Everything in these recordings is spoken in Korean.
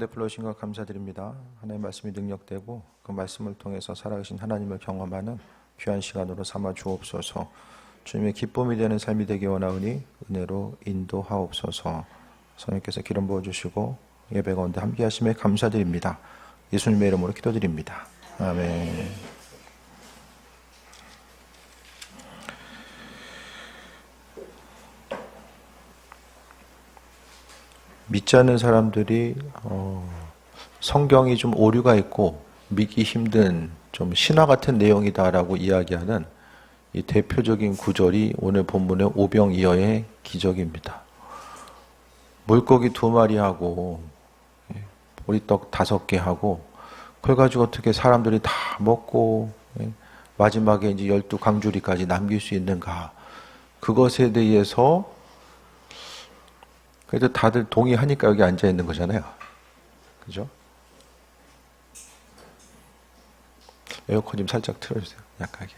베풀어 주신 것 감사드립니다. 하나님의 말씀이 능력되고 그 말씀을 통해서 살아계신 하나님을 경험하는 귀한 시간으로 삼아 주옵소서. 주님의 기쁨이 되는 삶이 되기 원하오니 은혜로 인도하옵소서. 성령께서 기름 부어주시고 예배 가운데 함께 하심에 감사드립니다. 예수님의 이름으로 기도드립니다. 아멘. 믿지 않는 사람들이 성경이 좀 오류가 있고 믿기 힘든 좀 신화 같은 내용이다라고 이야기하는 이 대표적인 구절이 오늘 본문의 오병이어의 기적입니다. 물고기 2마리하고 보리떡 5개 하고 그걸 가지고 어떻게 사람들이 다 먹고 마지막에 이제 12강주리까지 남길 수 있는가, 그것에 대해서 그래도 다들 동의하니까 여기 앉아 있는 거잖아요. 그죠? 에어컨 좀 살짝 틀어주세요. 약하게.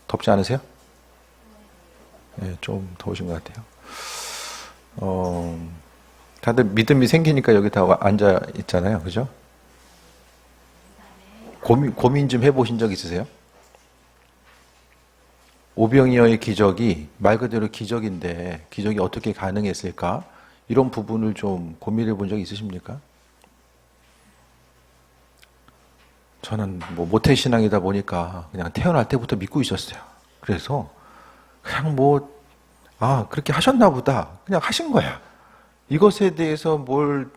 덥지 않으세요? 네, 좀 더우신 것 같아요. 다들 믿음이 생기니까 여기 다 앉아 있잖아요. 그죠? 고민 좀 해보신 적 있으세요? 오병이어의 기적이 말 그대로 기적인데 기적이 어떻게 가능했을까? 이런 부분을 좀 고민해 본 적 있으십니까? 저는 뭐 모태신앙이다 보니까 그냥 태어날 때부터 믿고 있었어요. 그래서 그냥 그렇게 하셨나 보다. 그냥 하신 거야. 이것에 대해서 뭘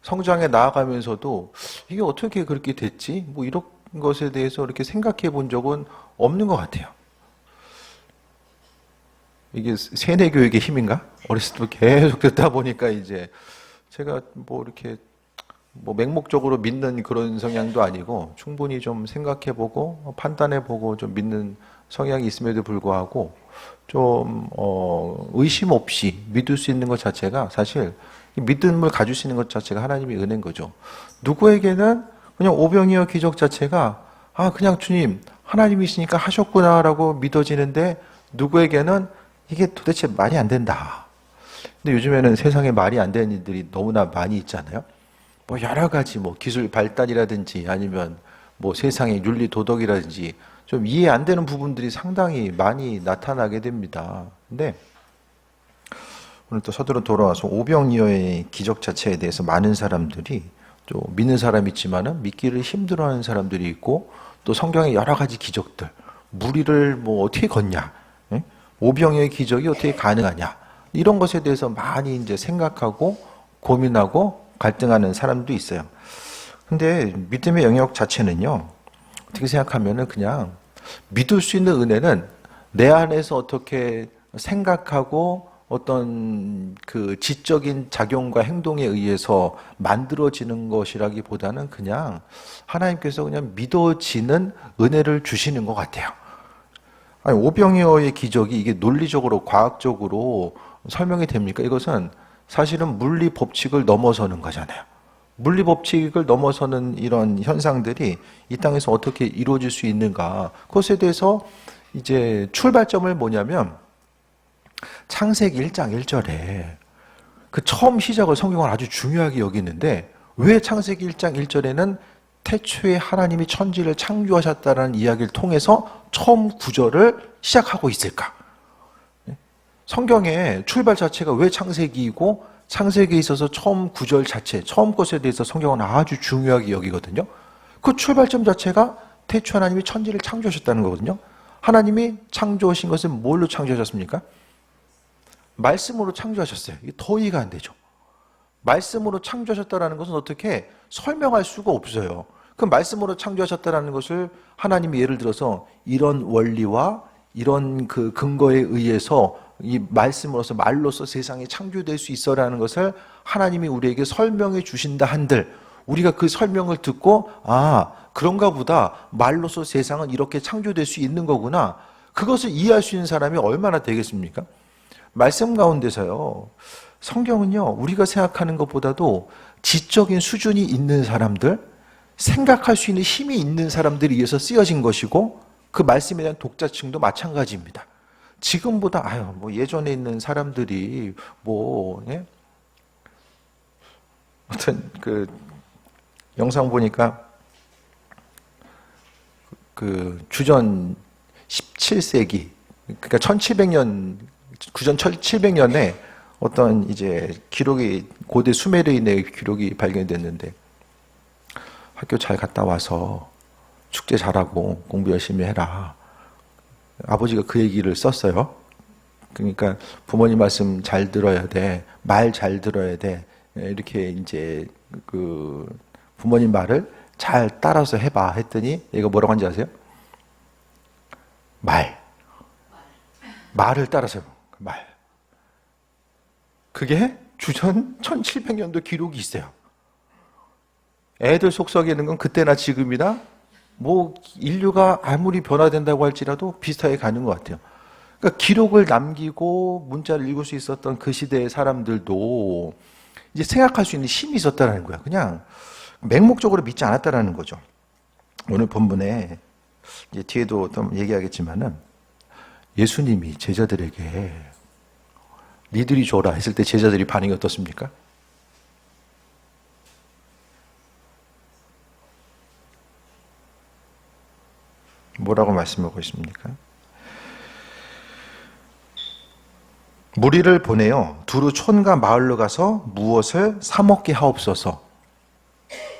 성장해 나아가면서도 이게 어떻게 그렇게 됐지? 이런 것에 대해서 이렇게 생각해 본 적은 없는 것 같아요. 이게 세뇌교육의 힘인가? 어렸을 때 계속 듣다 보니까 이제 제가 이렇게 맹목적으로 믿는 그런 성향도 아니고 충분히 좀 생각해보고 판단해보고 좀 믿는 성향이 있음에도 불구하고 좀 의심 없이 믿을 수 있는 것 자체가, 사실 믿음을 가질 수 있는 것 자체가 하나님의 은혜인 거죠. 누구에게는 그냥 오병이어 기적 자체가 그냥 주님 하나님이시니까 하셨구나라고 믿어지는데, 누구에게는 이게 도대체 말이 안 된다. 근데 요즘에는 세상에 말이 안 되는 일들이 너무나 많이 있잖아요. 여러 가지 기술 발달이라든지 아니면 세상의 윤리 도덕이라든지 좀 이해 안 되는 부분들이 상당히 많이 나타나게 됩니다. 근데 오늘 또 서두로 돌아와서 오병이어의 기적 자체에 대해서 많은 사람들이 또 믿는 사람이 있지만은 믿기를 힘들어하는 사람들이 있고, 또 성경의 여러 가지 기적들, 무리를 어떻게 걷냐, 오병이어의 기적이 어떻게 가능하냐, 이런 것에 대해서 많이 이제 생각하고 고민하고 갈등하는 사람도 있어요. 근데 믿음의 영역 자체는요, 어떻게 생각하면은 그냥 믿을 수 있는 은혜는 내 안에서 어떻게 생각하고 어떤 그 지적인 작용과 행동에 의해서 만들어지는 것이라기보다는 그냥 하나님께서 그냥 믿어지는 은혜를 주시는 것 같아요. 오병이어의 기적이 이게 논리적으로 과학적으로 설명이 됩니까? 이것은 사실은 물리 법칙을 넘어서는 거잖아요. 물리 법칙을 넘어서는 이런 현상들이 이 땅에서 어떻게 이루어질 수 있는가? 그것에 대해서 이제 출발점을 뭐냐면 창세기 1장 1절에 그 처음 시작을 성경은 아주 중요하게 여기는데, 왜 창세기 1장 1절에는 태초에 하나님이 천지를 창조하셨다는 이야기를 통해서 처음 구절을 시작하고 있을까? 성경의 출발 자체가 왜 창세기이고, 창세기에 있어서 처음 구절 자체, 처음 것에 대해서 성경은 아주 중요하게 여기거든요. 그 출발점 자체가 태초 하나님이 천지를 창조하셨다는 거거든요. 하나님이 창조하신 것은 뭘로 창조하셨습니까? 말씀으로 창조하셨어요. 이게 더 이해가 안 되죠. 말씀으로 창조하셨다는 것은 어떻게 설명할 수가 없어요. 그 말씀으로 창조하셨다는 것을 하나님이 예를 들어서 이런 원리와 이런 그 근거에 의해서 이 말씀으로서 말로서 세상이 창조될 수 있어라는 것을 하나님이 우리에게 설명해 주신다 한들, 우리가 그 설명을 듣고 그런가 보다, 말로서 세상은 이렇게 창조될 수 있는 거구나, 그것을 이해할 수 있는 사람이 얼마나 되겠습니까? 말씀 가운데서요, 성경은요, 우리가 생각하는 것보다도 지적인 수준이 있는 사람들, 생각할 수 있는 힘이 있는 사람들이 위해서 쓰여진 것이고, 그 말씀에 대한 독자층도 마찬가지입니다. 지금보다 예전에 있는 사람들이 어떤 그 영상 보니까 그 주전 17세기, 그러니까 1700년, 구전 1700년에 어떤 이제 기록이, 고대 수메르인의 기록이 발견됐는데, 학교 잘 갔다 와서 축제 잘하고 공부 열심히 해라. 아버지가 그 얘기를 썼어요. 그러니까 부모님 말씀 잘 들어야 돼. 말 잘 들어야 돼. 이렇게 이제 그 부모님 말을 잘 따라서 해봐 했더니 얘가 뭐라고 한지 아세요? 말을 따라서 해봐. 말. 그게 주전 1700년도 기록이 있어요. 애들 속썩이는 건 그때나 지금이나 뭐 인류가 아무리 변화된다고 할지라도 비슷하게 가는 것 같아요. 그러니까 기록을 남기고 문자를 읽을 수 있었던 그 시대의 사람들도 이제 생각할 수 있는 힘이 있었다는 거야. 그냥 맹목적으로 믿지 않았다는 거죠. 오늘 본문에 이제 뒤에도 좀 얘기하겠지만은 예수님이 제자들에게 니들이 줘라 했을 때 제자들이 반응이 어떻습니까? 뭐라고 말씀하고 있습니까? 무리를 보내어 두루 촌과 마을로 가서 무엇을 사 먹게 하옵소서.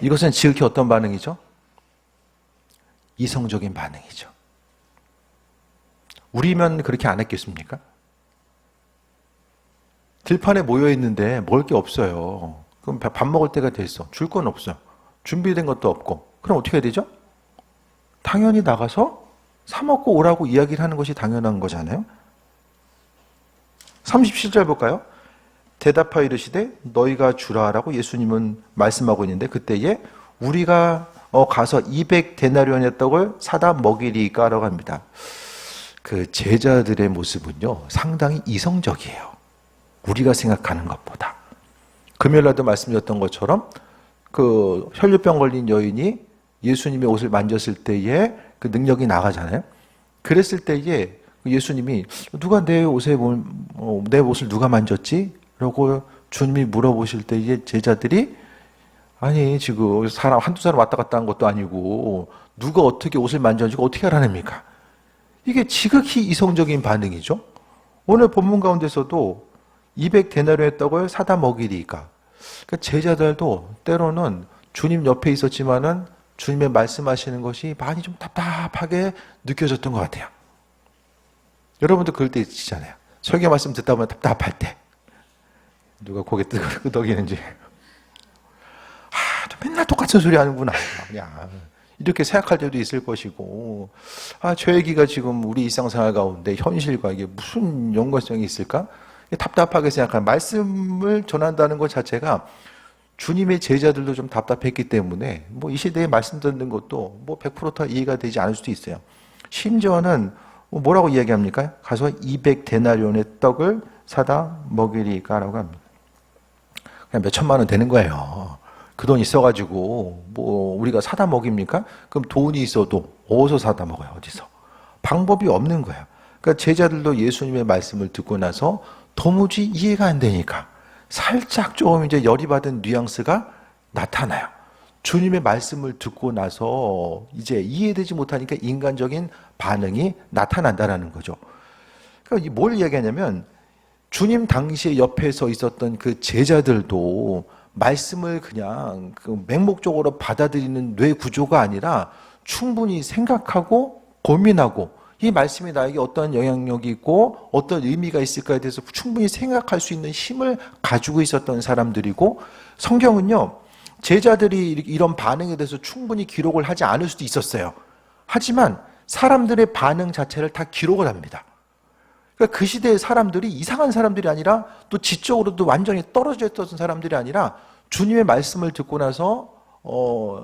이것은 지극히 어떤 반응이죠? 이성적인 반응이죠. 우리면 그렇게 안 했겠습니까? 들판에 모여 있는데 먹을 게 없어요. 그럼 밥 먹을 때가 됐어. 줄 건 없어. 준비된 것도 없고. 그럼 어떻게 해야 되죠? 당연히 나가서 사 먹고 오라고 이야기를 하는 것이 당연한 거잖아요. 37절 볼까요? 대답하여 이르시되 너희가 주라라고 예수님은 말씀하고 있는데 그때에 우리가 가서 200데나리온의 떡을 사다 먹이리까라고 합니다. 그 제자들의 모습은요 상당히 이성적이에요. 우리가 생각하는 것보다. 금요일날도 말씀드렸던 것처럼 그 혈류병 걸린 여인이 예수님의 옷을 만졌을 때에 그 능력이 나가잖아요. 그랬을 때에 예수님이 누가 내 옷을 누가 만졌지? 라고 주님이 물어보실 때에 제자들이 아니 지금 사람 한두 사람 왔다 갔다 한 것도 아니고 누가 어떻게 옷을 만졌는지 어떻게 알아냅니까? 이게 지극히 이성적인 반응이죠. 오늘 본문 가운데서도 200데나리온의 떡을 사다 먹이리까. 그러니까 제자들도 때로는 주님 옆에 있었지만은 주님의 말씀하시는 것이 많이 좀 답답하게 느껴졌던 것 같아요. 여러분도 그럴 때 있잖아요. 설교 말씀 듣다 보면 답답할 때. 누가 고개 끄덕이는지. 저 맨날 똑같은 소리 하는구나. 그냥 이렇게 생각할 때도 있을 것이고, 저 얘기가 지금 우리 일상생활 가운데 현실과 이게 무슨 연관성이 있을까? 답답하게 생각하는 말씀을 전한다는 것 자체가 주님의 제자들도 좀 답답했기 때문에 뭐 이 시대에 말씀 듣는 것도 뭐 100% 이해가 되지 않을 수도 있어요. 심지어는 뭐라고 이야기합니까? 가서 200데나리온의 떡을 사다 먹이리까라고 합니다. 그냥 몇 천만 원 되는 거예요. 그 돈 있어가지고 뭐 우리가 사다 먹입니까? 그럼 돈이 있어도 어디서 사다 먹어요? 어디서? 방법이 없는 거예요. 그러니까 제자들도 예수님의 말씀을 듣고 나서 도무지 이해가 안 되니까 살짝 조금 이제 열이 받은 뉘앙스가 나타나요. 주님의 말씀을 듣고 나서 이제 이해되지 못하니까 인간적인 반응이 나타난다는 거죠. 그러니까 뭘 이야기하냐면 주님 당시에 옆에 서 있었던 그 제자들도 말씀을 그냥 그 맹목적으로 받아들이는 뇌 구조가 아니라 충분히 생각하고 고민하고 이 말씀이 나에게 어떤 영향력이 있고 어떤 의미가 있을까에 대해서 충분히 생각할 수 있는 힘을 가지고 있었던 사람들이고 성경은요 제자들이 이런 반응에 대해서 충분히 기록을 하지 않을 수도 있었어요. 하지만 사람들의 반응 자체를 다 기록을 합니다. 그러니까 그 시대의 사람들이 이상한 사람들이 아니라 또 지적으로도 완전히 떨어져 있었던 사람들이 아니라 주님의 말씀을 듣고 나서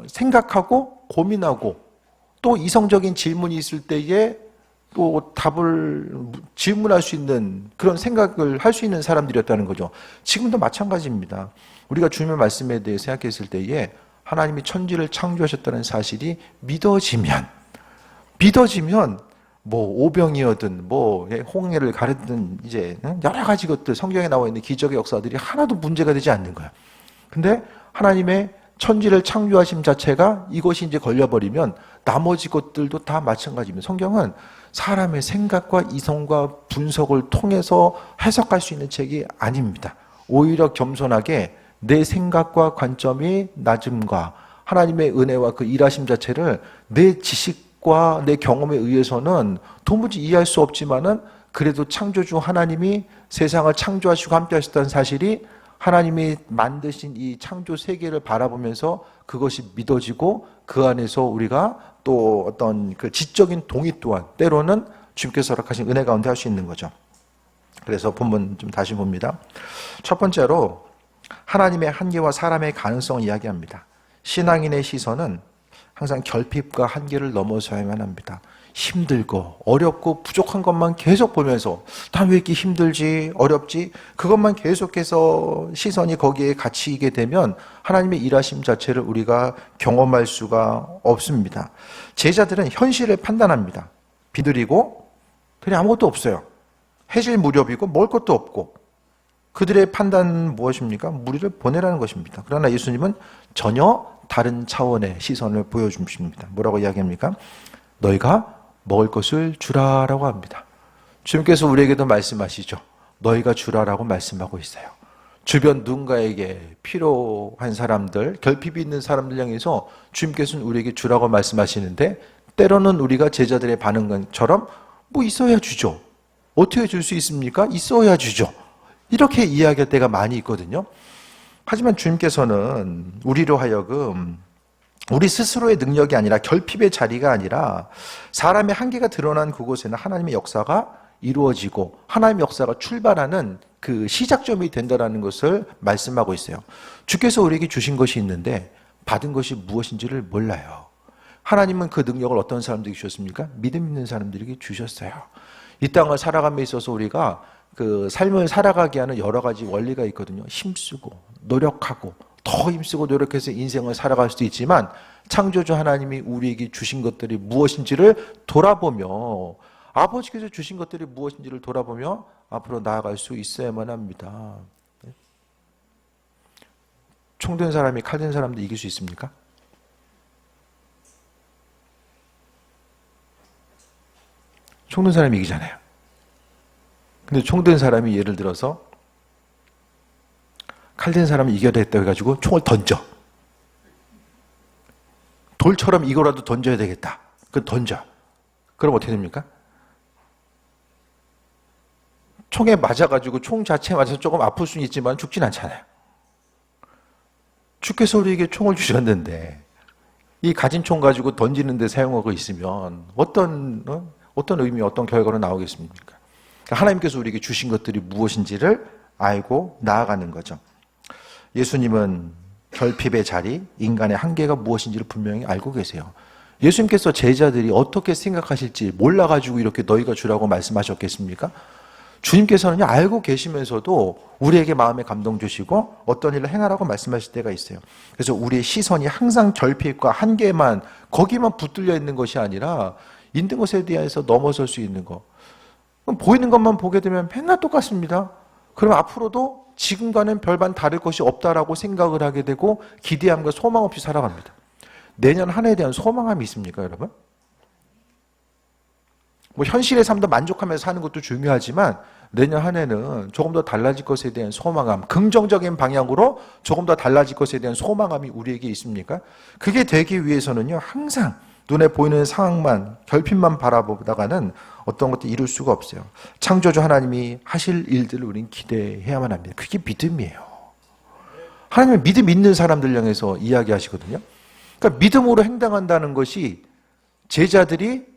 생각하고 고민하고 또 이성적인 질문이 있을 때에 또 답을 질문할 수 있는 그런 생각을 할 수 있는 사람들이었다는 거죠. 지금도 마찬가지입니다. 우리가 주님의 말씀에 대해 생각했을 때에 하나님이 천지를 창조하셨다는 사실이 믿어지면 뭐 오병이어든 뭐 홍해를 가르든 이제 여러 가지 것들 성경에 나와 있는 기적의 역사들이 하나도 문제가 되지 않는 거예요. 근데 하나님의 천지를 창조하심 자체가 이것이 이제 걸려버리면 나머지 것들도 다 마찬가지입니다. 성경은 사람의 생각과 이성과 분석을 통해서 해석할 수 있는 책이 아닙니다. 오히려 겸손하게 내 생각과 관점이 낮음과 하나님의 은혜와 그 일하심 자체를 내 지식과 내 경험에 의해서는 도무지 이해할 수 없지만은 그래도 창조주 하나님이 세상을 창조하시고 함께 하셨다는 사실이 하나님이 만드신 이 창조 세계를 바라보면서 그것이 믿어지고 그 안에서 우리가 또 어떤 그 지적인 동의 또한 때로는 주님께서 허락하신 은혜 가운데 할 수 있는 거죠. 그래서 본문 좀 다시 봅니다. 첫 번째로 하나님의 한계와 사람의 가능성을 이야기합니다. 신앙인의 시선은 항상 결핍과 한계를 넘어서야만 합니다. 힘들고 어렵고 부족한 것만 계속 보면서 난 왜 이렇게 힘들지 어렵지 그것만 계속해서 시선이 거기에 갇히게 되면 하나님의 일하심 자체를 우리가 경험할 수가 없습니다. 제자들은 현실을 판단합니다. 비들이고 그냥 아무것도 없어요. 해질 무렵이고 먹을 것도 없고 그들의 판단은 무엇입니까? 무리를 보내라는 것입니다. 그러나 예수님은 전혀 다른 차원의 시선을 보여주십니다. 뭐라고 이야기합니까? 너희가 먹을 것을 주라라고 합니다. 주님께서 우리에게도 말씀하시죠. 너희가 주라라고 말씀하고 있어요. 주변 누군가에게 필요한 사람들, 결핍이 있는 사람들 향해서 주님께서는 우리에게 주라고 말씀하시는데 때로는 우리가 제자들의 반응처럼 뭐 있어야 주죠. 어떻게 줄 수 있습니까? 있어야 주죠. 이렇게 이야기할 때가 많이 있거든요. 하지만 주님께서는 우리로 하여금 우리 스스로의 능력이 아니라 결핍의 자리가 아니라 사람의 한계가 드러난 그곳에는 하나님의 역사가 이루어지고 하나님의 역사가 출발하는 그 시작점이 된다는 것을 말씀하고 있어요. 주께서 우리에게 주신 것이 있는데 받은 것이 무엇인지를 몰라요. 하나님은 그 능력을 어떤 사람들에게 주셨습니까? 믿음 있는 사람들에게 주셨어요. 이 땅을 살아감에 있어서 우리가 그 삶을 살아가게 하는 여러 가지 원리가 있거든요. 힘쓰고 노력하고 더 힘쓰고 노력해서 인생을 살아갈 수도 있지만 창조주 하나님이 우리에게 주신 것들이 무엇인지를 돌아보며 아버지께서 주신 것들이 무엇인지를 돌아보며 앞으로 나아갈 수 있어야만 합니다. 총된 사람이 칼된 사람도 이길 수 있습니까? 총된 사람이 이기잖아요. 근데 총된 사람이 예를 들어서 칼된 사람을 이겨야 되겠다 해가지고 총을 던져. 돌처럼 이거라도 던져야 되겠다. 그 던져. 그럼 어떻게 됩니까? 총에 맞아가지고 총 자체에 맞아서 조금 아플 수는 있지만 죽진 않잖아요. 주께서 우리에게 총을 주셨는데 이 가진 총 가지고 던지는 데 사용하고 있으면 어떤 의미, 어떤 결과로 나오겠습니까? 그러니까 하나님께서 우리에게 주신 것들이 무엇인지를 알고 나아가는 거죠. 예수님은 결핍의 자리, 인간의 한계가 무엇인지를 분명히 알고 계세요. 예수님께서 제자들이 어떻게 생각하실지 몰라가지고 이렇게 너희가 주라고 말씀하셨겠습니까? 주님께서는 알고 계시면서도 우리에게 마음에 감동 주시고 어떤 일을 행하라고 말씀하실 때가 있어요. 그래서 우리의 시선이 항상 결핍과 한계만 거기만 붙들려 있는 것이 아니라 있는 것에 대해서 넘어설 수 있는 것. 그럼 보이는 것만 보게 되면 맨날 똑같습니다. 그럼 앞으로도 지금과는 별반 다를 것이 없다라고 생각을 하게 되고 기대함과 소망 없이 살아갑니다. 내년 한 해에 대한 소망함이 있습니까, 여러분? 뭐 현실의 삶도 만족하면서 사는 것도 중요하지만 내년 한 해는 조금 더 달라질 것에 대한 소망함, 긍정적인 방향으로 조금 더 달라질 것에 대한 소망함이 우리에게 있습니까? 그게 되기 위해서는요, 항상 눈에 보이는 상황만, 결핍만 바라보다가는 어떤 것도 이룰 수가 없어요. 창조주 하나님이 하실 일들을 우리는 기대해야만 합니다. 그게 믿음이에요. 하나님은 믿음 있는 사람들 향해서 이야기하시거든요. 그러니까 믿음으로 행동한다는 것이 제자들이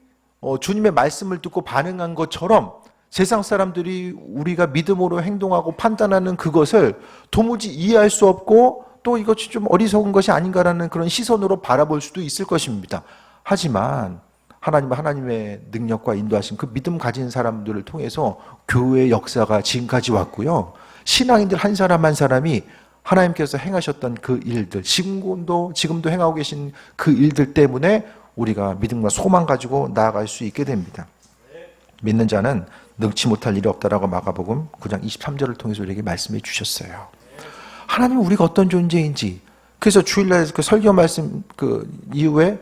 주님의 말씀을 듣고 반응한 것처럼 세상 사람들이 우리가 믿음으로 행동하고 판단하는 그것을 도무지 이해할 수 없고 또 이것이 좀 어리석은 것이 아닌가라는 그런 시선으로 바라볼 수도 있을 것입니다. 하지만 하나님은 하나님의 능력과 인도하신 그 믿음 가진 사람들을 통해서 교회의 역사가 지금까지 왔고요. 신앙인들 한 사람 한 사람이 하나님께서 행하셨던 그 일들, 지금도 행하고 계신 그 일들 때문에 우리가 믿음과 소망 가지고 나아갈 수 있게 됩니다. 믿는 자는 능치 못할 일이 없다라고 마가복음 9장 23절을 통해서 우리에게 말씀해 주셨어요. 하나님은 우리가 어떤 존재인지 그래서 주일날 그 설교 말씀 그 이후에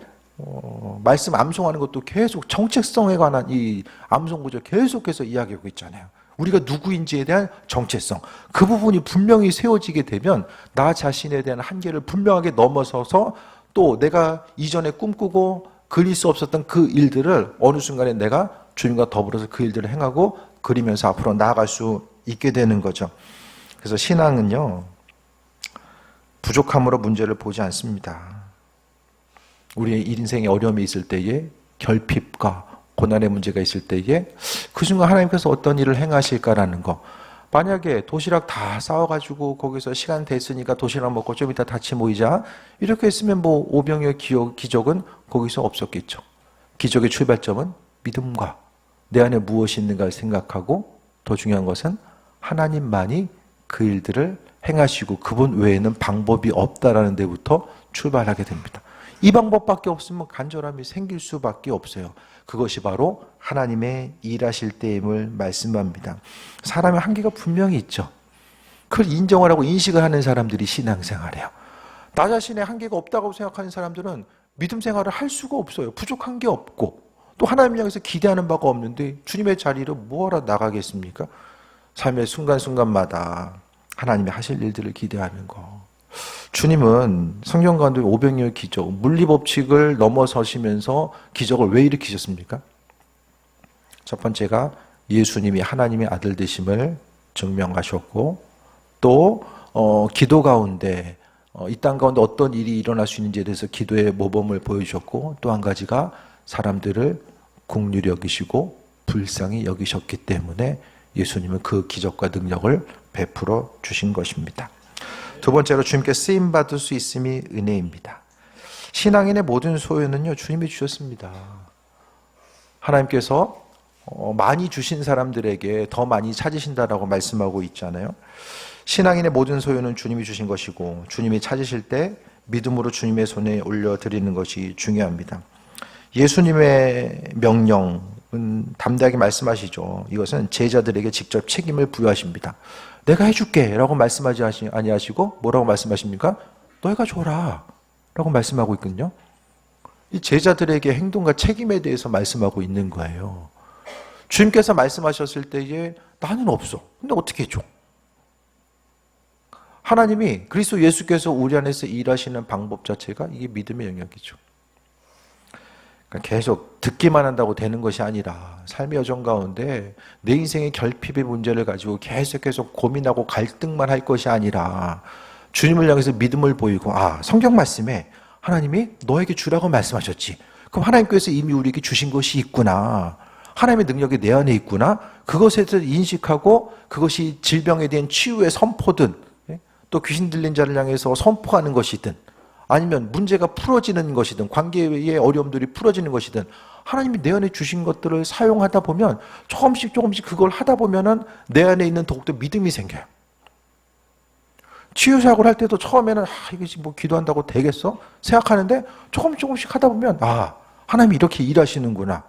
말씀 암송하는 것도 계속 정체성에 관한 이 암송 구절 계속해서 이야기하고 있잖아요. 우리가 누구인지에 대한 정체성, 그 부분이 분명히 세워지게 되면 나 자신에 대한 한계를 분명하게 넘어서서 또 내가 이전에 꿈꾸고 그릴 수 없었던 그 일들을 어느 순간에 내가 주님과 더불어서 그 일들을 행하고 그리면서 앞으로 나아갈 수 있게 되는 거죠. 그래서 신앙은요, 부족함으로 문제를 보지 않습니다. 우리의 인생에 어려움이 있을 때에, 결핍과 고난의 문제가 있을 때에 그 순간 하나님께서 어떤 일을 행하실까라는 거. 만약에 도시락 다 싸워가지고 거기서 시간 됐으니까 도시락 먹고 좀 이따 같이 모이자, 이렇게 했으면 뭐 오병이어의 기적은 거기서 없었겠죠. 기적의 출발점은 믿음과 내 안에 무엇이 있는가를 생각하고, 더 중요한 것은 하나님만이 그 일들을 행하시고 그분 외에는 방법이 없다라는 데부터 출발하게 됩니다. 이 방법밖에 없으면 간절함이 생길 수밖에 없어요. 그것이 바로 하나님의 일하실 때임을 말씀합니다. 사람의 한계가 분명히 있죠. 그걸 인정을 하고 인식을 하는 사람들이 신앙생활이에요. 나 자신의 한계가 없다고 생각하는 사람들은 믿음 생활을 할 수가 없어요. 부족한 게 없고 또 하나님 향해서 기대하는 바가 없는데 주님의 자리로 뭐하러 나가겠습니까? 삶의 순간순간마다 하나님이 하실 일들을 기대하는 거. 주님은 성경 가운데 오병이어의 기적, 물리법칙을 넘어서시면서 기적을 왜 일으키셨습니까? 첫 번째가 예수님이 하나님의 아들 되심을 증명하셨고, 또 기도 가운데 이 땅 가운데 어떤 일이 일어날 수 있는지에 대해서 기도의 모범을 보여주셨고, 또 한 가지가 사람들을 긍휼히 여기시고 불쌍히 여기셨기 때문에 예수님은 그 기적과 능력을 베풀어 주신 것입니다. 두 번째로 주님께 쓰임받을 수 있음이 은혜입니다. 신앙인의 모든 소유는요, 주님이 주셨습니다. 하나님께서 많이 주신 사람들에게 더 많이 찾으신다라고 말씀하고 있잖아요. 신앙인의 모든 소유는 주님이 주신 것이고, 주님이 찾으실 때 믿음으로 주님의 손에 올려드리는 것이 중요합니다. 예수님의 명령은 담대하게 말씀하시죠. 이것은 제자들에게 직접 책임을 부여하십니다. 내가 해줄게 라고 말씀하지 아니하시고 뭐라고 말씀하십니까? 너희가 줘라 라고 말씀하고 있거든요. 이 제자들에게 행동과 책임에 대해서 말씀하고 있는 거예요. 주님께서 말씀하셨을 때에 나는 없어. 근데 어떻게 줘? 하나님이 그리스도 예수께서 우리 안에서 일하시는 방법 자체가 이게 믿음의 영역이죠. 그러니까 계속 듣기만 한다고 되는 것이 아니라 삶의 여정 가운데 내 인생의 결핍의 문제를 가지고 계속 고민하고 갈등만 할 것이 아니라 주님을 향해서 믿음을 보이고, 성경 말씀에 하나님이 너에게 주라고 말씀하셨지. 그럼 하나님께서 이미 우리에게 주신 것이 있구나. 하나님의 능력이 내 안에 있구나. 그것에 대해서 인식하고 그것이 질병에 대한 치유의 선포든, 또 귀신 들린 자를 향해서 선포하는 것이든, 아니면 문제가 풀어지는 것이든, 관계의 어려움들이 풀어지는 것이든, 하나님이 내 안에 주신 것들을 사용하다 보면 조금씩 그걸 하다 보면은 내 안에 있는 더욱더 믿음이 생겨요. 치유사역을 할 때도 처음에는 이것이 뭐 기도한다고 되겠어? 생각하는데 조금씩 하다 보면 하나님이 이렇게 일하시는구나.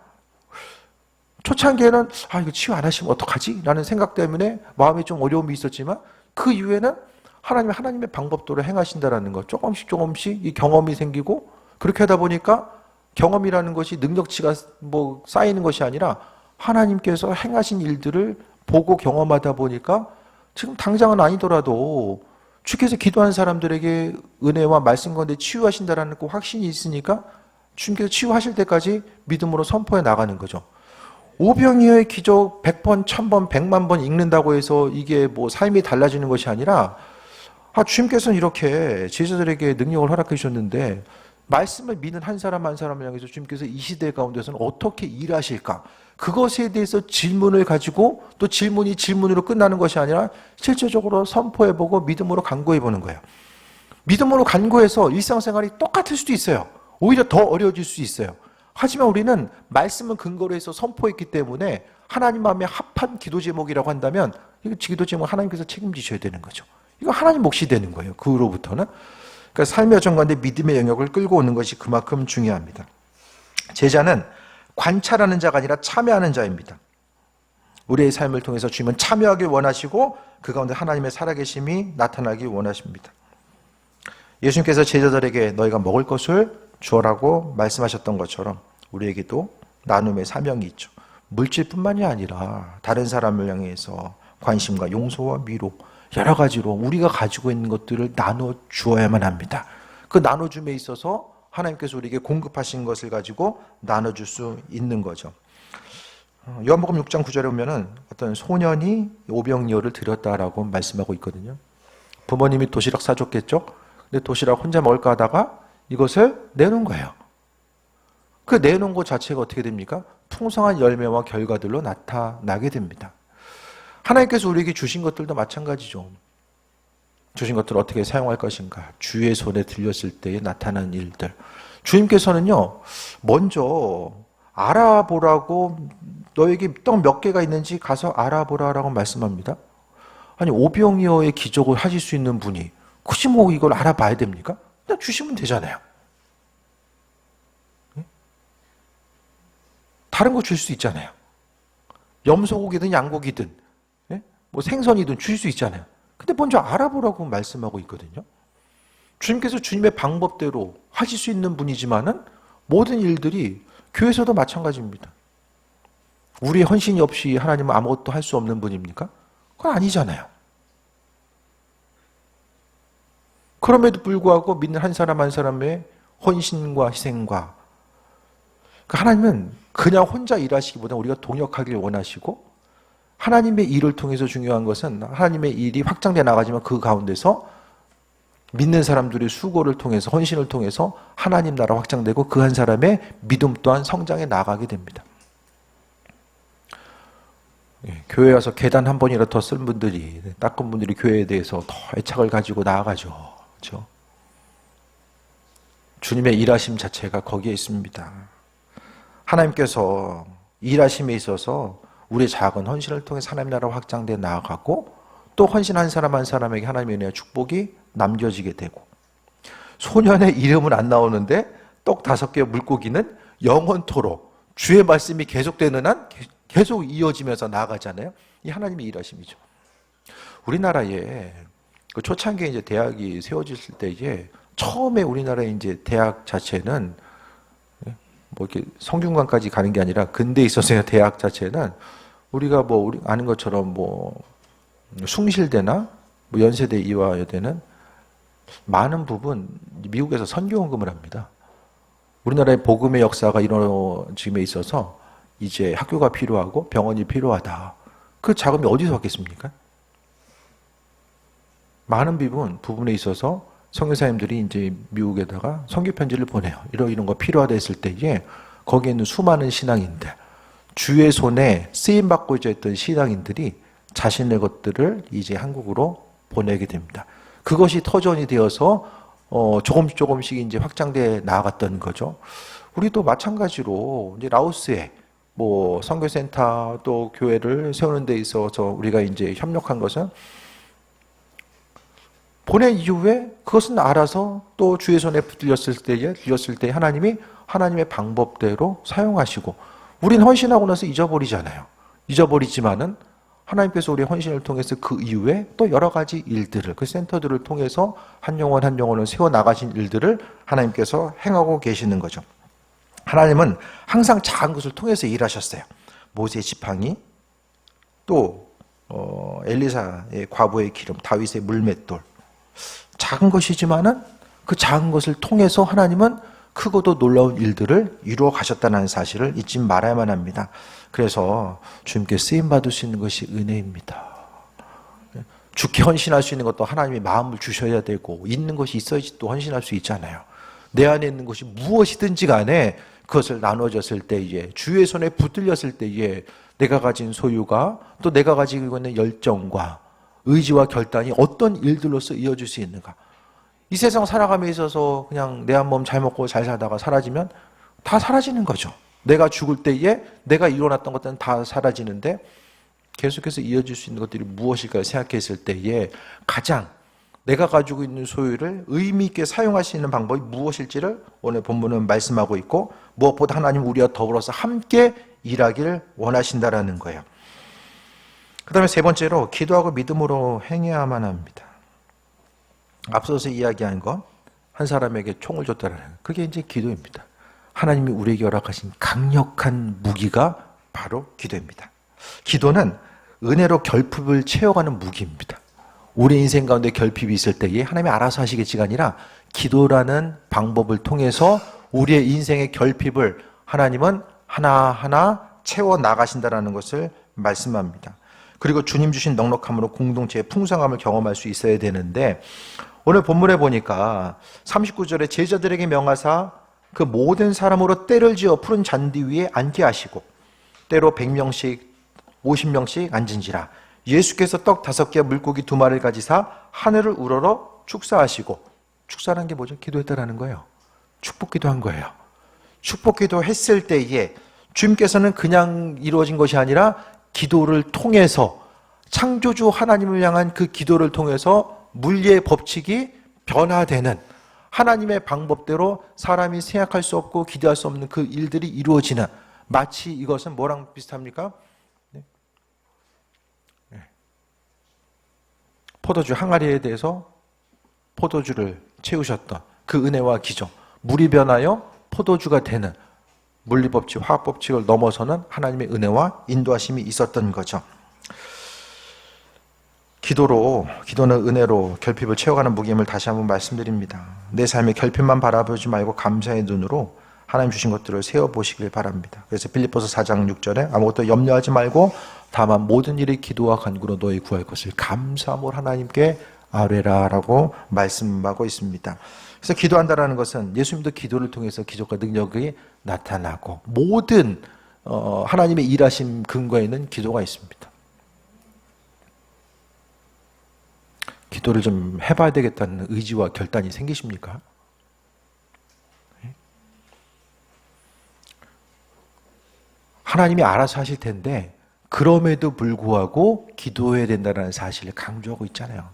초창기에는 이거 치유 안 하시면 어떡하지? 라는 생각 때문에 마음에 좀 어려움이 있었지만 그 이후에는 하나님의 방법대로 행하신다라는 것, 조금씩 이 경험이 생기고, 그렇게 하다 보니까 경험이라는 것이 능력치가 뭐 쌓이는 것이 아니라 하나님께서 행하신 일들을 보고 경험하다 보니까 지금 당장은 아니더라도 주께서 기도하는 사람들에게 은혜와 말씀 가운데 치유하신다라는 그 확신이 있으니까 주님께서 치유하실 때까지 믿음으로 선포해 나가는 거죠. 오병이어의 기적 100번, 1000번, 100만 번 읽는다고 해서 이게 뭐 삶이 달라지는 것이 아니라 주님께서는 이렇게 제자들에게 능력을 허락해 주셨는데 말씀을 믿는 한 사람 한 사람을 향해서 주님께서 이 시대 가운데서는 어떻게 일하실까? 그것에 대해서 질문을 가지고 또 질문이 질문으로 끝나는 것이 아니라 실제적으로 선포해보고 믿음으로 간구해보는 거예요. 믿음으로 간구해서 일상생활이 똑같을 수도 있어요. 오히려 더 어려워질 수 있어요. 하지만 우리는 말씀을 근거로 해서 선포했기 때문에 하나님 마음에 합한 기도 제목이라고 한다면 이 기도 제목 하나님께서 책임지셔야 되는 거죠. 이거 하나님 몫이 되는 거예요. 그 후로부터는. 그러니까 삶의 여정 가운데 믿음의 영역을 끌고 오는 것이 그만큼 중요합니다. 제자는 관찰하는 자가 아니라 참여하는 자입니다. 우리의 삶을 통해서 주님은 참여하길 원하시고 그 가운데 하나님의 살아계심이 나타나길 원하십니다. 예수님께서 제자들에게 너희가 먹을 것을 주어라고 말씀하셨던 것처럼 우리에게도 나눔의 사명이 있죠. 물질뿐만이 아니라 다른 사람을 향해서 관심과 용서와 위로 여러 가지로 우리가 가지고 있는 것들을 나눠 주어야만 합니다. 그 나눠줌에 있어서 하나님께서 우리에게 공급하신 것을 가지고 나눠줄 수 있는 거죠. 요한복음 6장 9절에 보면은 어떤 소년이 오병이어를 드렸다라고 말씀하고 있거든요. 부모님이 도시락 사줬겠죠? 근데 도시락 혼자 먹을까 하다가 이것을 내놓은 거예요. 그 내놓은 것 자체가 어떻게 됩니까? 풍성한 열매와 결과들로 나타나게 됩니다. 하나님께서 우리에게 주신 것들도 마찬가지죠. 주신 것들을 어떻게 사용할 것인가? 주의 손에 들렸을 때에 나타나는 일들. 주님께서는요, 먼저 알아보라고 너에게 떡 몇 개가 있는지 가서 알아보라라고 말씀합니다. 아니, 오병이어의 기적을 하실 수 있는 분이 혹시 뭐 이걸 알아봐야 됩니까? 그냥 주시면 되잖아요. 다른 거 줄 수 있잖아요. 염소고기든 양고기든 뭐 생선이든 줄 수 있잖아요. 근데 먼저 알아보라고 말씀하고 있거든요. 주님께서 주님의 방법대로 하실 수 있는 분이지만은 모든 일들이 교회에서도 마찬가지입니다. 우리의 헌신이 없이 하나님은 아무것도 할 수 없는 분입니까? 그건 아니잖아요. 그럼에도 불구하고 믿는 한 사람 한 사람의 헌신과 희생과 하나님은 그냥 혼자 일하시기보다 우리가 동역하길 원하시고 하나님의 일을 통해서 중요한 것은 하나님의 일이 확장돼 나가지만 그 가운데서 믿는 사람들의 수고를 통해서 헌신을 통해서 하나님 나라 확장되고 그 한 사람의 믿음 또한 성장해 나가게 됩니다. 교회 와서 계단 한 번이라도 더 쓴 분들이, 닦은 분들이 교회에 대해서 더 애착을 가지고 나아가죠. 그렇죠? 주님의 일하심 자체가 거기에 있습니다. 하나님께서 일하심에 있어서 우리의 작은 헌신을 통해 하나님 나라 확장돼 나아가고 또 헌신한 사람 한 사람에게 하나님의 은혜와 축복이 남겨지게 되고 소년의 이름은 안 나오는데 떡 5개 물고기는 영원토록 주의 말씀이 계속되는 한 계속 이어지면서 나아가잖아요. 이 하나님의 일하심이죠. 우리나라에 그 초창기에 이제 대학이 세워졌을 때에 처음에 우리나라의 이제 대학 자체는 뭐 이렇게 성균관까지 가는 게 아니라 근대에 있어서의 대학 자체는 우리가 뭐 우리 아는 것처럼 뭐 숭실대나 뭐 연세대 이화여대는 많은 부분 미국에서 선교원금을 합니다. 우리나라의 복음의 역사가 이루어짐에 있어서 이제 학교가 필요하고 병원이 필요하다. 그 자금이 어디서 왔겠습니까? 많은 부분에 있어서 선교사님들이 이제 미국에다가 선교 편지를 보내요. 이런 거 필요하다 했을 때에 거기에 있는 수많은 신앙인들, 주의 손에 쓰임 받고자 했던 신앙인들이 자신의 것들을 이제 한국으로 보내게 됩니다. 그것이 터전이 되어서 조금씩 이제 확장돼 나아갔던 거죠. 우리도 마찬가지로 이제 라오스에 뭐 선교센터 또 교회를 세우는 데 있어서 우리가 이제 협력한 것은 보낸 이후에 그것은 알아서 또 주의 손에 들렸을 때 하나님이 하나님의 방법대로 사용하시고 우린 헌신하고 나서 잊어버리잖아요. 잊어버리지만은 하나님께서 우리의 헌신을 통해서 그 이후에 또 여러 가지 일들을 그 센터들을 통해서 한 영혼 한 영혼을 세워나가신 일들을 하나님께서 행하고 계시는 거죠. 하나님은 항상 작은 것을 통해서 일하셨어요. 모세의 지팡이, 또 엘리사의 과부의 기름, 다윗의 물맷돌. 작은 것이지만은 그 작은 것을 통해서 하나님은 크고도 놀라운 일들을 이루어 가셨다는 사실을 잊지 말아야만 합니다. 그래서 주님께 쓰임받을 수 있는 것이 은혜입니다. 주께 헌신할 수 있는 것도 하나님의 마음을 주셔야 되고 있는 것이 있어야지 또 헌신할 수 있잖아요. 내 안에 있는 것이 무엇이든지 간에 그것을 나눠졌을 때에 주의 손에 붙들렸을 때에 내가 가진 소유가 또 내가 가지고 있는 열정과 의지와 결단이 어떤 일들로서 이어질 수 있는가. 이 세상 살아감에 있어서 그냥 내 한 몸 잘 먹고 잘 살다가 사라지면 다 사라지는 거죠. 내가 죽을 때에 내가 이뤄놨던 것들은 다 사라지는데 계속해서 이어질 수 있는 것들이 무엇일까 생각했을 때에 가장 내가 가지고 있는 소유를 의미 있게 사용할 수 있는 방법이 무엇일지를 오늘 본문은 말씀하고 있고 무엇보다 하나님 우리와 더불어서 함께 일하기를 원하신다라는 거예요. 그 다음에 세 번째로 기도하고 믿음으로 행해야만 합니다. 앞서서 이야기한 것 한 사람에게 총을 줬다는 그게 이제 기도입니다. 하나님이 우리에게 허락하신 강력한 무기가 바로 기도입니다. 기도는 은혜로 결핍을 채워가는 무기입니다. 우리 인생 가운데 결핍이 있을 때에 하나님이 알아서 하시겠지가 아니라 기도라는 방법을 통해서 우리의 인생의 결핍을 하나님은 하나하나 채워 나가신다는 것을 말씀합니다. 그리고 주님 주신 넉넉함으로 공동체의 풍성함을 경험할 수 있어야 되는데 오늘 본문에 보니까 39절에 제자들에게 명하사 그 모든 사람으로 때를 지어 푸른 잔디 위에 앉게 하시고 때로 100명씩 50명씩 앉은지라 예수께서 떡 5개 물고기 2마리를 가지사 하늘을 우러러 축사하시고 축사라는 게 뭐죠? 기도했다라는 거예요. 축복기도 한 거예요. 축복기도 했을 때에 주님께서는 그냥 이루어진 것이 아니라 기도를 통해서 창조주 하나님을 향한 그 기도를 통해서 물리의 법칙이 변화되는 하나님의 방법대로 사람이 생각할 수 없고 기대할 수 없는 그 일들이 이루어지는 마치 이것은 뭐랑 비슷합니까? 포도주 항아리에 대해서 포도주를 채우셨던 그 은혜와 기적 물이 변하여 포도주가 되는 물리법칙, 화학법칙을 넘어서는 하나님의 은혜와 인도하심이 있었던 거죠. 기도는 은혜로 결핍을 채워가는 무기임을 다시 한번 말씀드립니다. 내 삶의 결핍만 바라보지 말고 감사의 눈으로 하나님 주신 것들을 세어보시길 바랍니다. 그래서 빌립보서 4장 6절에 아무것도 염려하지 말고 다만 모든 일에 기도와 간구로 너희 구할 것을 감사함으로 하나님께 아뢰라라고 말씀하고 있습니다. 그래서 기도한다라는 것은 예수님도 기도를 통해서 기적과 능력이 나타나고 모든 하나님의 일하심 근거에 있는 기도가 있습니다. 기도를 좀 해봐야 되겠다는 의지와 결단이 생기십니까? 하나님이 알아서 하실 텐데 그럼에도 불구하고 기도해야 된다는 사실을 강조하고 있잖아요.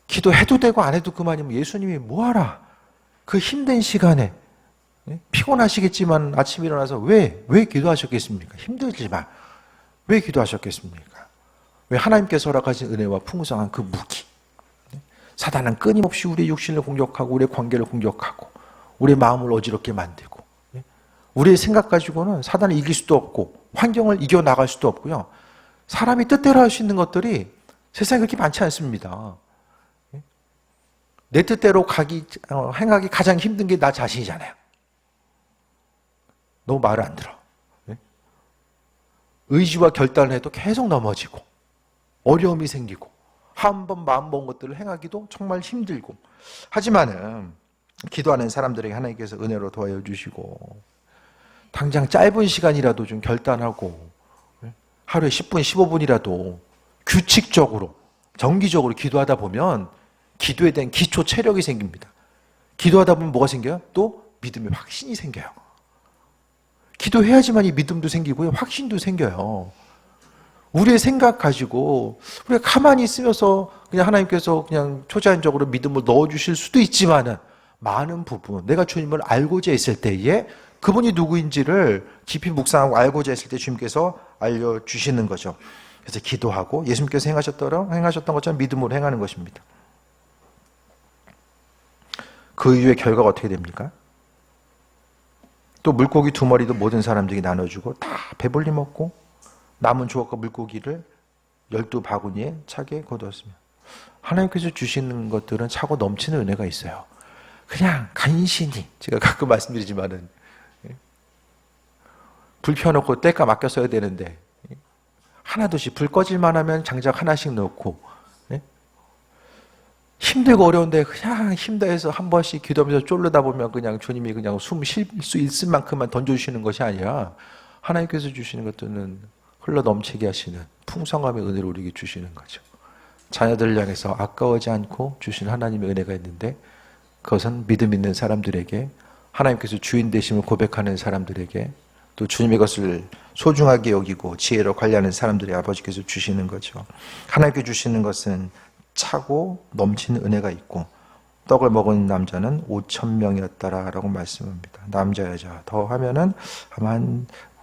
기도해도 되고 안 해도 그만이면 예수님이 뭐하라. 그 힘든 시간에 피곤하시겠지만 아침에 일어나서 왜 기도하셨겠습니까? 힘들지만 왜 기도하셨겠습니까? 왜 하나님께서 허락하신 은혜와 풍성한 그 무기. 사단은 끊임없이 우리의 육신을 공격하고 우리의 관계를 공격하고 우리의 마음을 어지럽게 만들고 우리의 생각 가지고는 사단을 이길 수도 없고 환경을 이겨나갈 수도 없고요. 사람이 뜻대로 할 수 있는 것들이 세상에 그렇게 많지 않습니다. 내 뜻대로 행하기 가장 힘든 게 나 자신이잖아요. 너무 말을 안 들어. 의지와 결단을 해도 계속 넘어지고 어려움이 생기고 한 번 마음먹은 것들을 행하기도 정말 힘들고 하지만은 기도하는 사람들에게 하나님께서 은혜로 도와여 주시고 당장 짧은 시간이라도 좀 결단하고 하루에 10분, 15분이라도 규칙적으로 정기적으로 기도하다 보면 기도에 대한 기초 체력이 생깁니다. 기도하다 보면 뭐가 생겨요? 또 믿음의 확신이 생겨요. 기도해야지만 이 믿음도 생기고요. 확신도 생겨요. 우리의 생각 가지고 우리가 가만히 있으면서 그냥 하나님께서 그냥 초자연적으로 믿음을 넣어주실 수도 있지만은 많은 부분 내가 주님을 알고자 했을 때에 그분이 누구인지를 깊이 묵상하고 알고자 했을 때 주님께서 알려주시는 거죠. 그래서 기도하고 예수님께서 행하셨던 것처럼 믿음으로 행하는 것입니다. 그 이후의 결과가 어떻게 됩니까? 또 물고기 2마리도 모든 사람들이 나눠주고 다 배불리 먹고 남은 조각과 물고기를 12바구니에 차게 거두었으며 하나님께서 주시는 것들은 차고 넘치는 은혜가 있어요. 그냥 간신히 제가 가끔 말씀드리지만은 불 펴놓고 때가 맡겨 써야 되는데 하나둘씩 불 꺼질만 하면 장작 하나씩 넣고 힘들고 어려운데 그냥 힘다해서 한 번씩 기도하면서 쫄르다 보면 그냥 주님이 그냥 숨 쉴 수 있을 만큼만 던져주시는 것이 아니라 하나님께서 주시는 것들은 흘러 넘치게 하시는 풍성함의 은혜를 우리에게 주시는 거죠. 자녀들을 향해서 아까워하지 않고 주신 하나님의 은혜가 있는데 그것은 믿음 있는 사람들에게 하나님께서 주인 되심을 고백하는 사람들에게 또 주님의 것을 소중하게 여기고 지혜로 관리하는 사람들이 아버지께서 주시는 거죠. 하나님께 주시는 것은 차고 넘치는 은혜가 있고 떡을 먹은 남자는 5,000명이었다라고 말씀합니다. 남자 여자 더 하면은 아마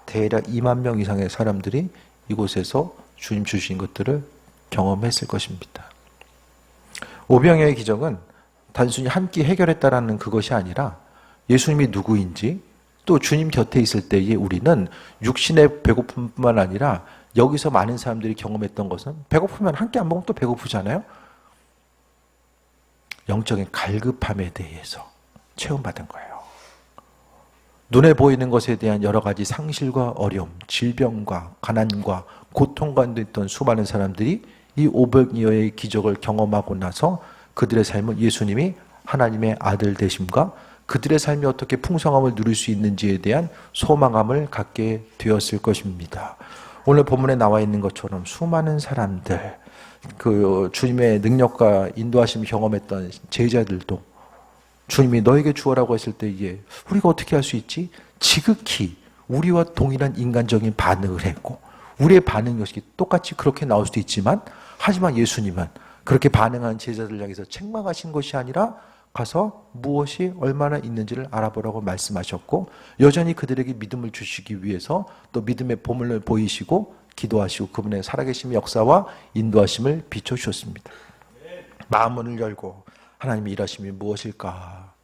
대략 2만 명 이상의 사람들이 이곳에서 주님 주신 것들을 경험했을 것입니다. 오병이어의 기적은 단순히 한 끼 해결했다라는 그것이 아니라 예수님이 누구인지 또 주님 곁에 있을 때에 우리는 육신의 배고픔뿐만 아니라 여기서 많은 사람들이 경험했던 것은 배고프면 한 끼 안 먹으면 또 배고프잖아요. 영적인 갈급함에 대해서 체험받은 거예요. 눈에 보이는 것에 대한 여러 가지 상실과 어려움, 질병과 가난과 고통 가운데 있던 수많은 사람들이 이 500여의 기적을 경험하고 나서 그들의 삶은 예수님이 하나님의 아들 되심과 그들의 삶이 어떻게 풍성함을 누릴 수 있는지에 대한 소망함을 갖게 되었을 것입니다. 오늘 본문에 나와 있는 것처럼 수많은 사람들, 그 주님의 능력과 인도하심 경험했던 제자들도 주님이 너에게 주어라고 했을 때에 우리가 어떻게 할 수 있지? 지극히 우리와 동일한 인간적인 반응을 했고 우리의 반응 역시 똑같이 그렇게 나올 수도 있지만 하지만 예수님은 그렇게 반응한 제자들 향해서 책망하신 것이 아니라 가서 무엇이 얼마나 있는지를 알아보라고 말씀하셨고 여전히 그들에게 믿음을 주시기 위해서 또 믿음의 보물을 보이시고 기도하시고 그분의 살아계심 역사와 인도하심을 비춰주셨습니다. 마음문을 열고 하나님의 일하심이 무엇일까?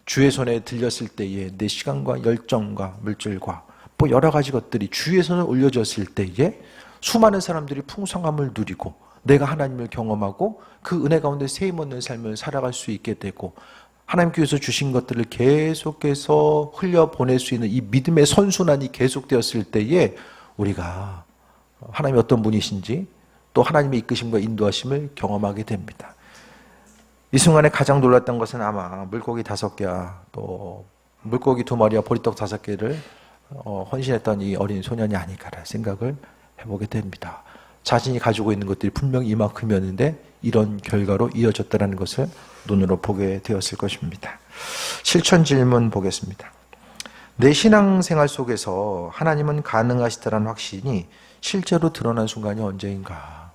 주의 손에 들렸을 때에 내 시간과 열정과 물질과 뭐 여러 가지 것들이 주의 손에 올려졌을 때에 수많은 사람들이 풍성함을 누리고 내가 하나님을 경험하고 그 은혜 가운데 세임 얻는 삶을 살아갈 수 있게 되고 하나님께서 주신 것들을 계속해서 흘려보낼 수 있는 이 믿음의 선순환이 계속되었을 때에 우리가 하나님이 어떤 분이신지 또 하나님의 이끄심과 인도하심을 경험하게 됩니다. 이 순간에 가장 놀랐던 것은 아마 물고기 5개와 또 물고기 2마리와 보리떡 5개를 헌신했던 이 어린 소년이 아닐까라는 생각을 해보게 됩니다. 자신이 가지고 있는 것들이 분명히 이만큼이었는데 이런 결과로 이어졌다는 것을 눈으로 보게 되었을 것입니다. 실천 질문 보겠습니다. 내 신앙생활 속에서 하나님은 가능하시다는 확신이 실제로 드러난 순간이 언제인가?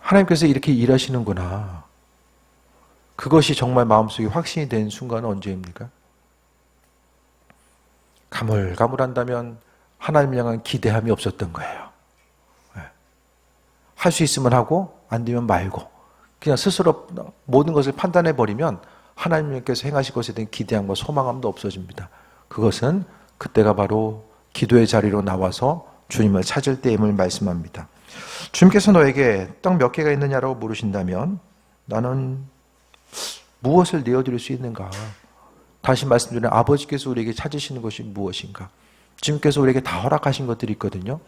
하나님께서 이렇게 일하시는구나. 그것이 정말 마음속에 확신이 된 순간은 언제입니까? 가물가물한다면 하나님을 향한 기대함이 없었던 거예요. 할 수 있으면 하고 안 되면 말고 그냥 스스로 모든 것을 판단해버리면 하나님께서 행하실 것에 대한 기대함과 소망함도 없어집니다. 그것은 그때가 바로 기도의 자리로 나와서 주님을 찾을 때임을 말씀합니다. 주님께서 너에게 떡 몇 개가 있느냐라고 물으신다면 나는 무엇을 내어드릴 수 있는가? 다시 말씀드리면 아버지께서 우리에게 찾으시는 것이 무엇인가? 주님께서 우리에게 다 허락하신 것들이 있거든요.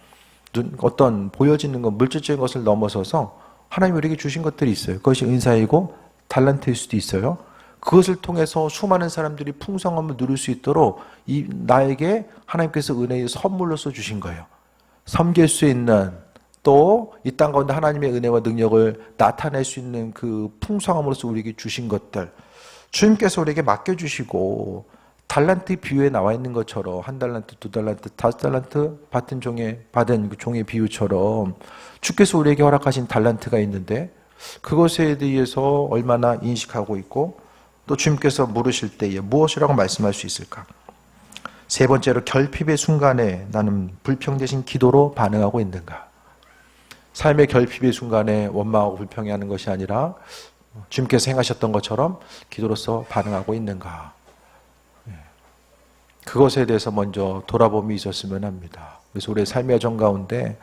어떤 보여지는 것, 물질적인 것을 넘어서서 하나님이 우리에게 주신 것들이 있어요. 그것이 은사이고 달란트일 수도 있어요. 그것을 통해서 수많은 사람들이 풍성함을 누릴 수 있도록 나에게 하나님께서 은혜의 선물로서 주신 거예요. 섬길 수 있는 또 이 땅 가운데 하나님의 은혜와 능력을 나타낼 수 있는 그 풍성함으로서 우리에게 주신 것들 주님께서 우리에게 맡겨주시고 달란트 비유에 나와 있는 것처럼 1달란트, 2달란트, 5달란트 받은 그 종의 비유처럼 주께서 우리에게 허락하신 달란트가 있는데 그것에 대해서 얼마나 인식하고 있고 또 주님께서 물으실 때에 무엇이라고 말씀할 수 있을까? 세 번째로 결핍의 순간에 나는 불평되신 기도로 반응하고 있는가? 삶의 결핍의 순간에 원망하고 불평해하는 것이 아니라 주님께서 행하셨던 것처럼 기도로서 반응하고 있는가? 그것에 대해서 먼저 돌아봄이 있었으면 합니다. 그래서 우리의 삶의 여정 가운데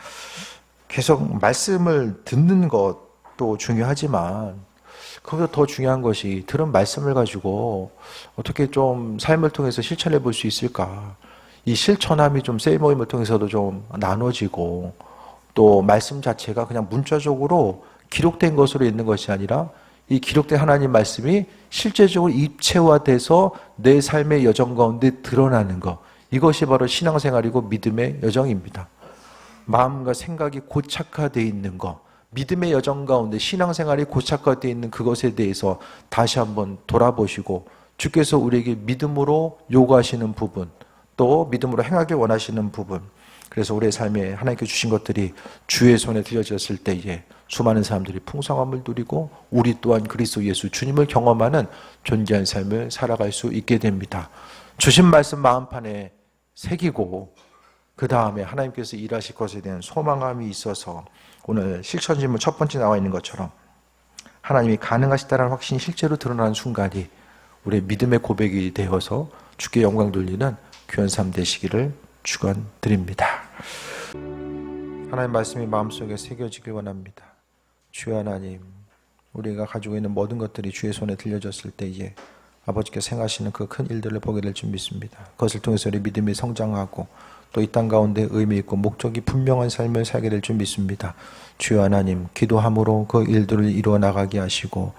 계속 말씀을 듣는 것도 중요하지만 그보다 더 중요한 것이 들은 말씀을 가지고 어떻게 좀 삶을 통해서 실천해 볼 수 있을까? 이 실천함이 좀 세일 모임을 통해서도 좀 나눠지고 또 말씀 자체가 그냥 문자적으로 기록된 것으로 있는 것이 아니라 이 기록된 하나님 말씀이 실제적으로 입체화돼서 내 삶의 여정 가운데 드러나는 것. 이것이 바로 신앙생활이고 믿음의 여정입니다. 마음과 생각이 고착화되어 있는 것. 믿음의 여정 가운데 신앙생활이 고착화되어 있는 그것에 대해서 다시 한번 돌아보시고 주께서 우리에게 믿음으로 요구하시는 부분 또 믿음으로 행하길 원하시는 부분 그래서 우리의 삶에 하나님께 주신 것들이 주의 손에 들려졌을 때에 수많은 사람들이 풍성함을 누리고 우리 또한 그리스도 예수 주님을 경험하는 존귀한 삶을 살아갈 수 있게 됩니다. 주신 말씀 마음판에 새기고 그 다음에 하나님께서 일하실 것에 대한 소망감이 있어서 오늘 실천 질문 첫 번째 나와 있는 것처럼 하나님이 가능하시다는 확신이 실제로 드러나는 순간이 우리의 믿음의 고백이 되어서 주께 영광 돌리는 귀한 삶 되시기를 축원드립니다. 하나님 말씀이 마음속에 새겨지길 원합니다. 주여 하나님, 우리가 가지고 있는 모든 것들이 주의 손에 들려졌을 때에 아버지께서 행하시는 그 큰 일들을 보게 될 줄 믿습니다. 그것을 통해서 우리 믿음이 성장하고 또 이 땅 가운데 의미 있고 목적이 분명한 삶을 살게 될 줄 믿습니다. 주여 하나님, 기도함으로 그 일들을 이루어 나가게 하시고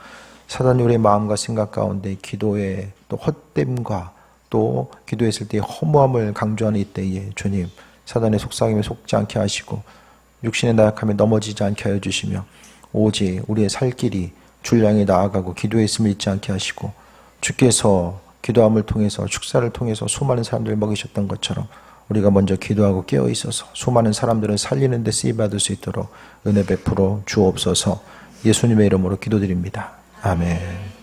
사단이 우리의 마음과 생각 가운데 기도의 또 헛됨과 또 기도했을 때의 허무함을 강조하는 이때에 주님, 사단의 속삭임에 속지 않게 하시고 육신의 나약함에 넘어지지 않게 하여 주시며 오직 우리의 살 길이 주를 향해 나아가고 기도에 있음을 잊지 않게 하시고 주께서 기도함을 통해서 축사를 통해서 수많은 사람들을 먹이셨던 것처럼 우리가 먼저 기도하고 깨어 있어서 수많은 사람들을 살리는 데 쓰임받을 수 있도록 은혜 베풀어 주옵소서. 예수님의 이름으로 기도드립니다. 아멘.